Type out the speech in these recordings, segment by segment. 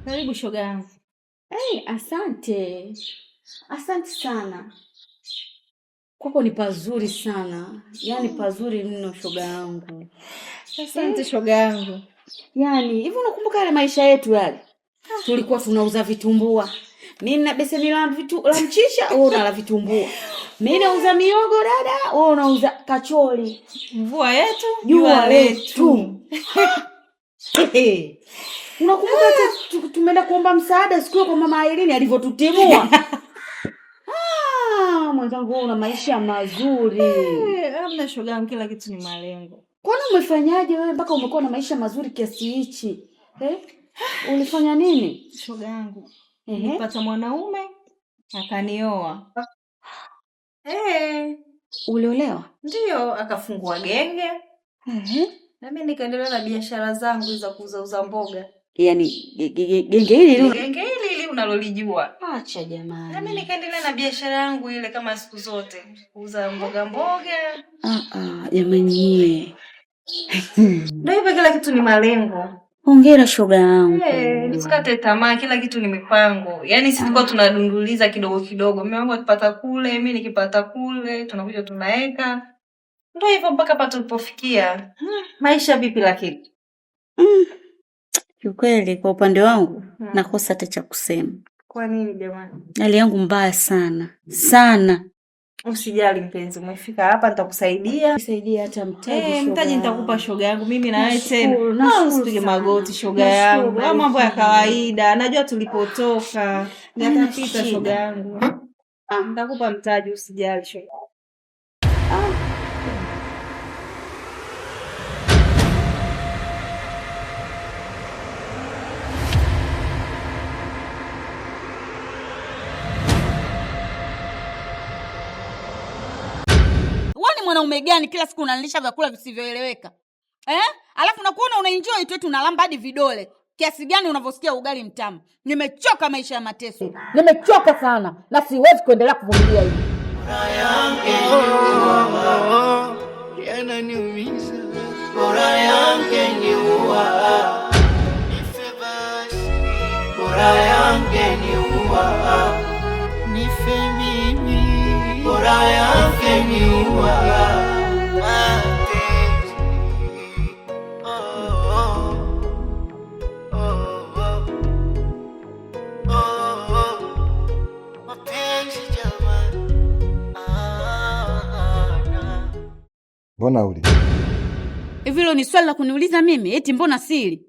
Karibu shoga yangu. Asante. Asante sana. Kwako ni pazuri sana. Yaani pazuri mno shoga yangu. Asante shoga yangu. Yaani, hivi unakumbuka yale maisha yetu yale? Tulikuwa tunauza vitumbua. Mimi na beseni la mchicha, wewe unala vitumbua. Mimi nauza miogo dada, wewe unauza kachori. Mvua yetu, jua letu. Unakumbuka tumeenda kuomba msaada siku kwa mama Irene alivyotutimua? Mwanangu una maisha mazuri. Hamna shoga yangu, kila kitu ni malengo. Kwani umefanyaje wewe mpaka umekuwa na maisha mazuri kiasi hichi? Ulifanya nini? Shoga yangu, nilipata mwanaume akanioa. Uliolewa? Ndio, akafungua genge. Na mimi nikaendelea na biashara zangu za kuuza mboga. Yaani genge hili unalolijua. Acha jamani. Na mimi nikaendelea na biashara yangu ile kama siku zote, kuuza mboga. Jamani. Ndio hivyo, kila kitu ni malengo. Hongera shoga yangu. Nisikate tamaa, kila kitu ni mipango. Yaani sisi tulikuwa tunadunduliza kidogo kidogo. Mimi wangu akipata kule, mimi nikipata kule, tunakuja tunaweka. Ndio hivyo mpaka hapa tulipofikia. Maisha vipi lakini? Kiukweli kwa upande wangu nakosa hata cha kusema. Kwa nini jamani? Hali yangu mbaya sana. Sana. Usijali mpenzi, umefika hapa nitakusaidia. Nisaidia hata mtaji. Mtaji nitakupa shoga yangu. Mimi na wewe tena. Usipige magoti shoga yangu. Mambo ya kawaida. Najua tulipotoka. Nitapita shoga yangu. Nitakupa mtaji, usijali shoga. Mwanaume gani kila siku unanilisha vyakula visivyoeleweka? Alafu nakuona unaenjoy tu unalamba hadi vidole. Kiasi gani unavyosikia ugali mtamu? Nimechoka maisha ya mateso. Nimechoka sana na siwezi kuendelea kuvumilia hivi. Yananiumiza. Bora yangeniua. Nife basi. Bora yangeniua. Nife mimi. Bora yangeniua. Mbona uli? Hivi hilo ni swali la kuniuliza mimi? Eti mbona siri?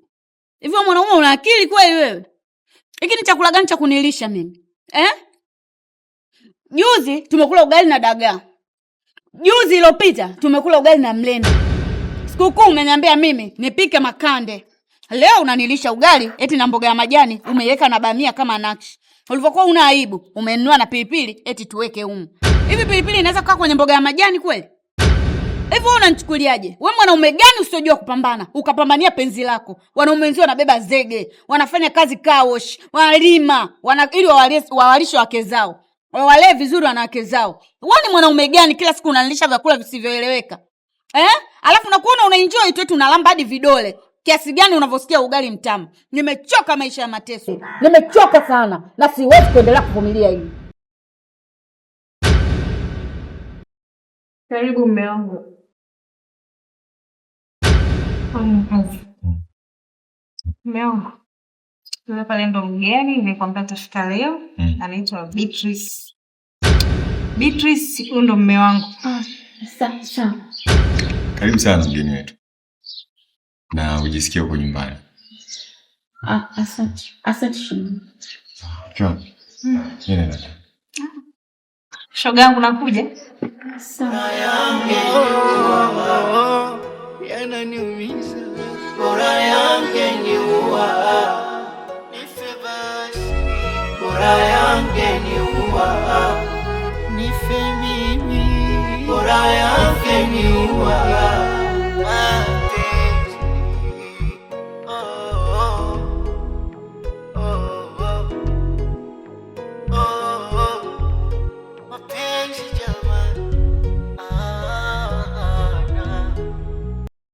Hivi wewe mwanaume una akili kweli wewe? Hiki ni chakula gani cha kunilisha mimi? Juzi tumekula ugali na dagaa. Juzi iliyopita tumekula ugali na mlenda. Sikukuu umeniambia mimi nipike makande. Leo unanilisha ugali eti na mboga ya majani umeiweka na bamia kama nakshi. Ulivyokuwa una aibu umenunua na pilipili eti tuweke humu. Hivi pilipili inaweza kukaa kwenye mboga ya majani kweli? Hivi wewe unanichukuliaje? Wewe mwanaume gani usijua kupambana? Ukapambania penzi lako. Wanaume wenzao wanabeba zege, wanafanya kazi car wash, wanalima, ili wawalishe wake zao. Wawalee vizuri wanawake zao. Wewe ni mwanaume gani kila siku unanilisha vyakula visivyoeleweka? Alafu nakuona unaenjoy tu unalamba hadi vidole. Kiasi gani unavyosikia ugali mtamu? Nimechoka maisha ya mateso. Nimechoka sana na siwezi kuendelea kuvumilia hivi. Karibu mume wangu. Mume wangu. Yule pale ndo mgeni nilikwambia tafika leo. Anaitwa Beatrice. Beatrice huyo ndo mume wangu. Sawa. Karibu sana mgeni wetu. Na ujisikie uko nyumbani. Asante shemu. Kwa. Nenda. Shoga yangu nakuja. Sawa. Yananiumiza. Bora yangeniua. Nife basi. Bora yangeniua. Nife mimi. Bora yangeniua.